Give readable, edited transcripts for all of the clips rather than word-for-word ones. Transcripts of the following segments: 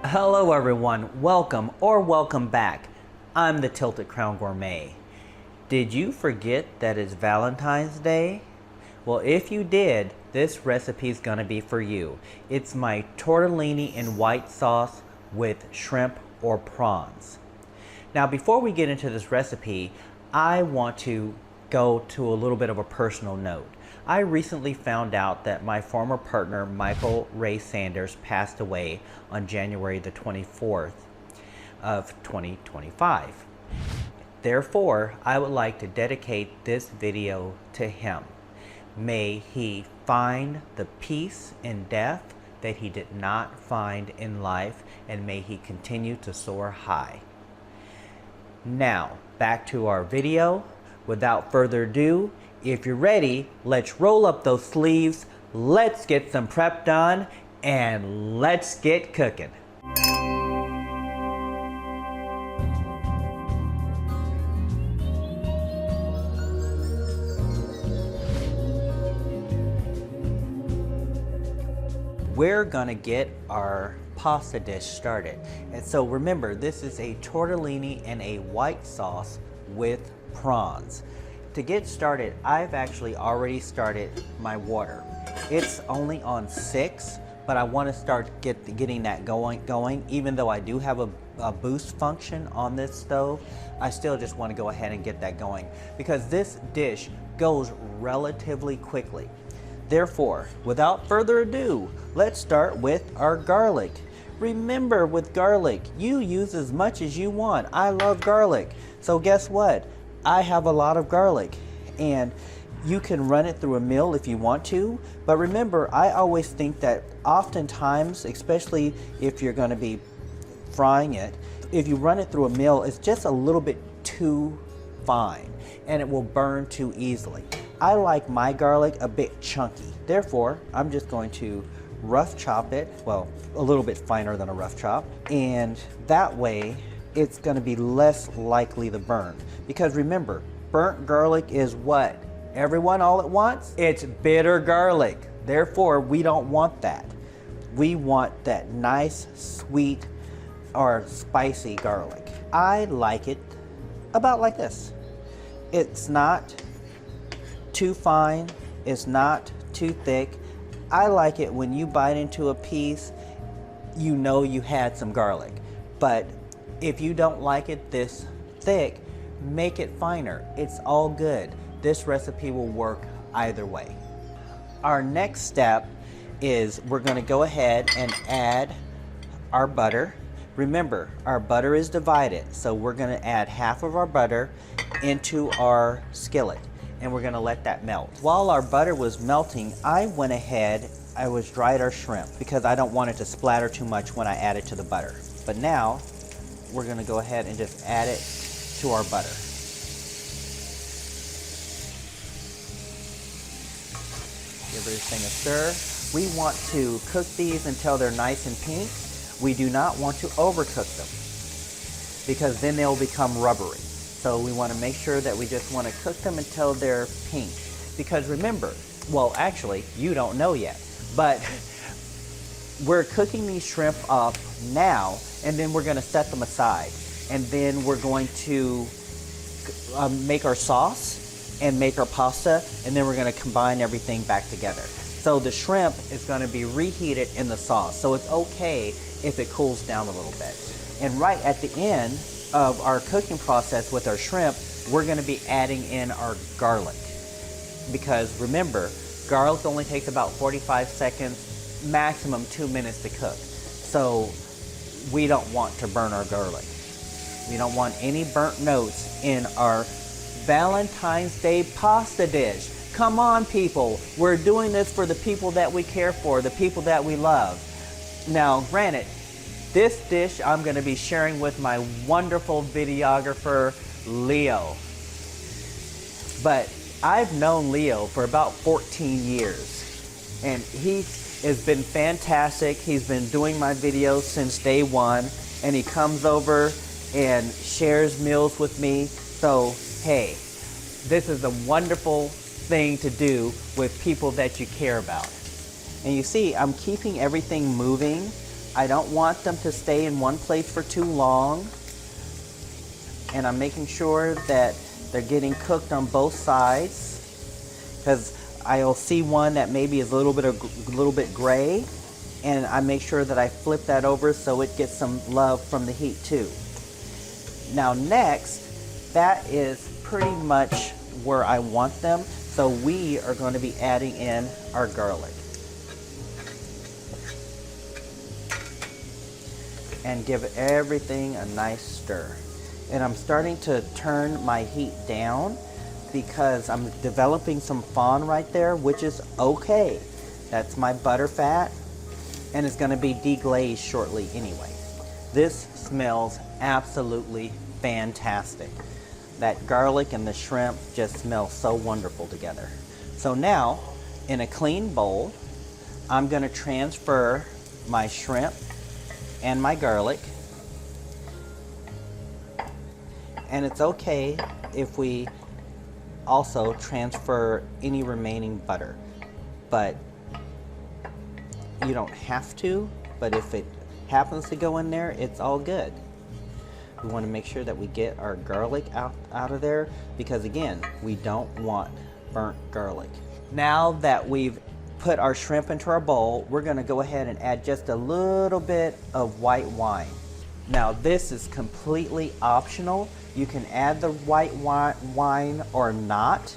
Hello everyone, welcome back. I'm the Tilted Crown Gourmet. Did you forget that it's Valentine's Day? Well, if you did, this recipe is gonna be for you. It's my tortellini in white sauce with shrimp or prawns. Now before we get into this recipe, I want to go to a little bit of a personal note. I recently found out that my former partner, Michael Ray Sanders, passed away on January the 24th of 2025. Therefore, I would like to dedicate this video to him. May he find the peace in death that he did not find in life, and may he continue to soar high. Now, back to our video. Without further ado, if you're ready, let's roll up those sleeves, let's get some prep done, and let's get cooking. We're gonna get our pasta dish started. And so remember, this is a tortellini in a white sauce with prawns. To get started, I've actually already started my water. It's only on 6, but I want to start getting that going. Even though I do have a boost function on this stove, I still just want to go ahead and get that going because this dish goes relatively quickly. Therefore, without further ado, let's start with our garlic. Remember, with garlic, you use as much as you want. I love garlic. So guess what? I have a lot of garlic, and you can run it through a mill if you want to. But remember, I always think that oftentimes, especially if you're going to be frying it, if you run it through a mill, it's just a little bit too fine and it will burn too easily. I like my garlic a bit chunky. Therefore, I'm just going to rough chop it, well, a little bit finer than a rough chop, and that way it's going to be less likely to burn. Because remember, burnt garlic is what? Everyone all at once? It's bitter garlic. Therefore, we don't want that. We want that nice, sweet, or spicy garlic. I like it about like this. It's not too fine. It's not too thick. I like it when you bite into a piece, you know you had some garlic. But if you don't like it this thick, make it finer. It's all good. This recipe will work either way. Our next step is we're going to go ahead and add our butter. Remember, our butter is divided, so we're going to add half of our butter into our skillet, and we're going to let that melt. While our butter was melting, I went ahead, I was dried our shrimp because I don't want it to splatter too much when I add it to the butter. But now, we're going to go ahead and just add it to our butter. Give everything a stir. We want to cook these until they're nice and pink. We do not want to overcook them because then they'll become rubbery. So we want to make sure that we just want to cook them until they're pink. Because remember, well actually, you don't know yet, but we're cooking these shrimp up now, and then we're going to set them aside, and then we're going to make our sauce and make our pasta, and then we're going to combine everything back together. So the shrimp is going to be reheated in the sauce, so it's okay if it cools down a little bit. And right at the end of our cooking process with our shrimp, we're going to be adding in our garlic, because remember, garlic only takes about 45 seconds, maximum 2 minutes to cook. So we don't want to burn our garlic. We don't want any burnt notes in our Valentine's Day pasta dish. Come on, people. We're doing this for the people that we care for, the people that we love. Now, granted, this dish I'm going to be sharing with my wonderful videographer, Leo. But I've known Leo for about 14 years, and he has been fantastic. He's been doing my videos since day one, and he comes over and shares meals with me. So, hey, this is a wonderful thing to do with people that you care about. And you see, I'm keeping everything moving I don't want them to stay in one place for too long. And I'm making sure that they're getting cooked on both sides, because I'll see one that maybe is a little bit gray, and I make sure that I flip that over so it gets some love from the heat too. Now next, that is pretty much where I want them, so we are going to be adding in our garlic. And give everything a nice stir. And I'm starting to turn my heat down because I'm developing some fond right there, which is okay. That's my butter fat, and it's gonna be deglazed shortly anyway. This smells absolutely fantastic. That garlic and the shrimp just smell so wonderful together. So now, in a clean bowl, I'm gonna transfer my shrimp and my garlic. And it's okay if we also transfer any remaining butter, but you don't have to, but if it happens to go in there, it's all good. We want to make sure that we get our garlic out of there, because again, we don't want burnt garlic. Now that we've put our shrimp into our bowl, we're going to go ahead and add just a little bit of white wine. Now this is completely optional. You can add the white wine or not.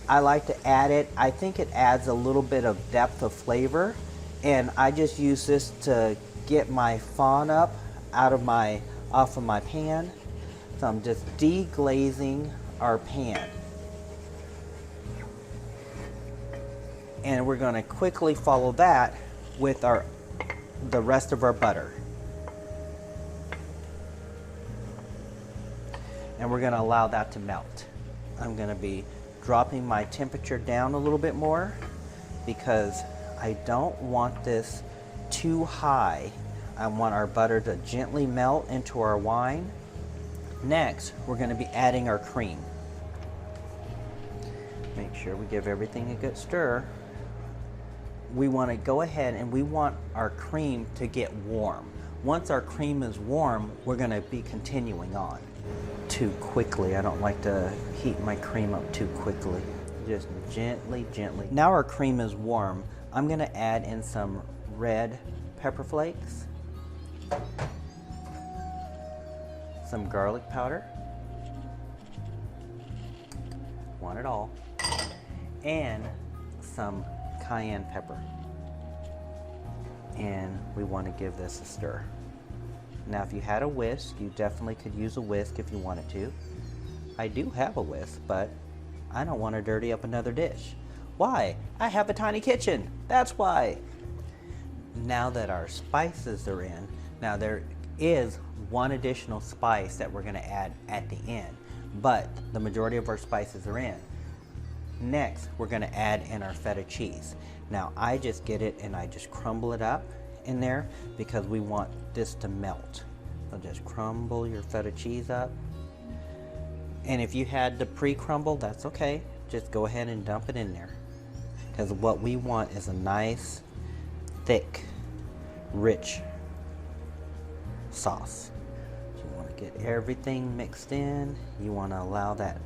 I like to add it. I think it adds a little bit of depth of flavor, and I just use this to get my fond up off of my pan. So I'm just deglazing our pan. And we're going to quickly follow that with the rest of our butter. And we're going to allow that to melt. I'm going to be dropping my temperature down a little bit more because I don't want this too high. I want our butter to gently melt into our wine. Next, we're going to be adding our cream. Make sure we give everything a good stir. We want to go ahead and we want our cream to get warm. Once our cream is warm, we're going to be continuing on. Too quickly. I don't like to heat my cream up too quickly. Just gently, gently. Now our cream is warm. I'm going to add in some red pepper flakes, some garlic powder, want it all, and some cayenne pepper. And we want to give this a stir. Now if you had a whisk, you definitely could use a whisk if you wanted to. I do have a whisk, but I don't want to dirty up another dish. Why? I have a tiny kitchen. That's why. Now that our spices are in, now there is one additional spice that we're going to add at the end, but the majority of our spices are in. Next, we're going to add in our feta cheese. Now I just get it and I just crumble it up in there because we want this to melt. So just crumble your feta cheese up. And if you had to pre-crumble, that's okay. Just go ahead and dump it in there. Because what we want is a nice, thick, rich sauce. So you want to get everything mixed in. You want to allow that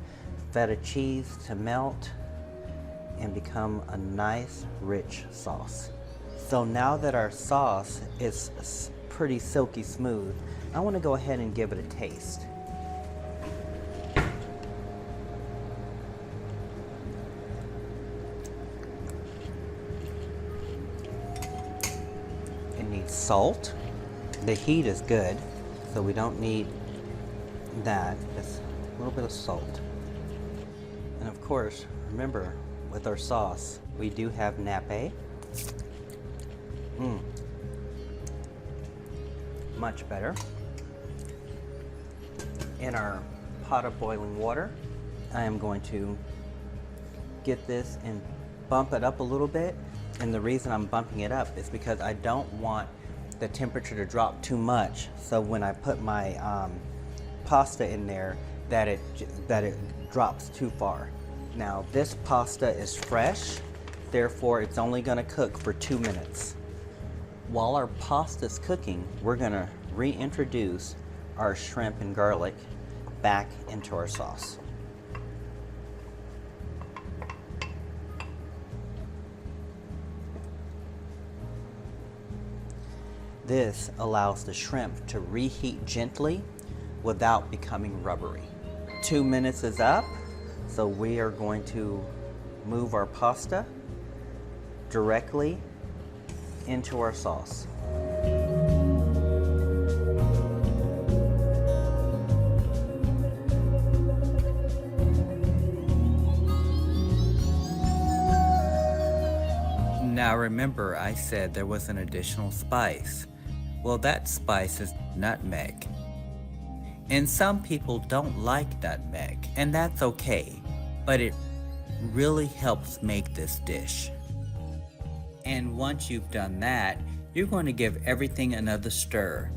feta cheese to melt and become a nice, rich sauce. So now that our sauce is pretty silky smooth, I want to go ahead and give it a taste. It needs salt. The heat is good, so we don't need that. Just a little bit of salt. And of course, remember, with our sauce, we do have nappe. Much better. In our pot of boiling water, I am going to get this and bump it up a little bit. And the reason I'm bumping it up is because I don't want the temperature to drop too much. So when I put my pasta in there, that it drops too far. Now this pasta is fresh, therefore it's only going to cook for 2 minutes. While our pasta's cooking, we're gonna reintroduce our shrimp and garlic back into our sauce. This allows the shrimp to reheat gently without becoming rubbery. 2 minutes is up, so we are going to move our pasta directly into our sauce. Now remember, I said there was an additional spice. Well, that spice is nutmeg. And some people don't like nutmeg, and that's okay, but it really helps make this dish. And once you've done that, you're going to give everything another stir.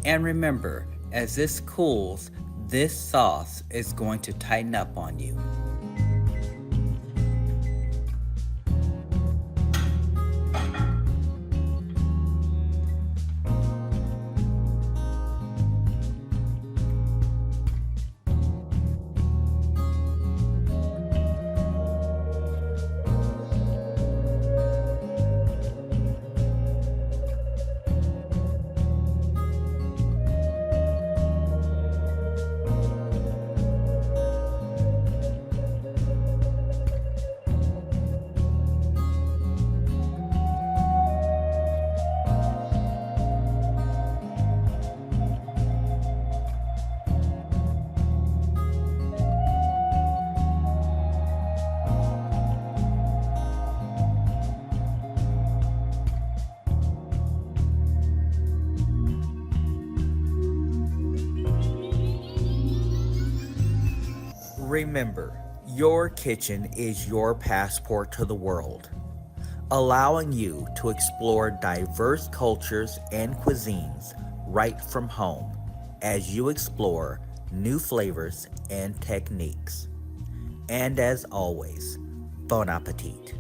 And remember, as this cools, this sauce is going to tighten up on you. Remember, your kitchen is your passport to the world, allowing you to explore diverse cultures and cuisines right from home as you explore new flavors and techniques. And as always, bon appetit.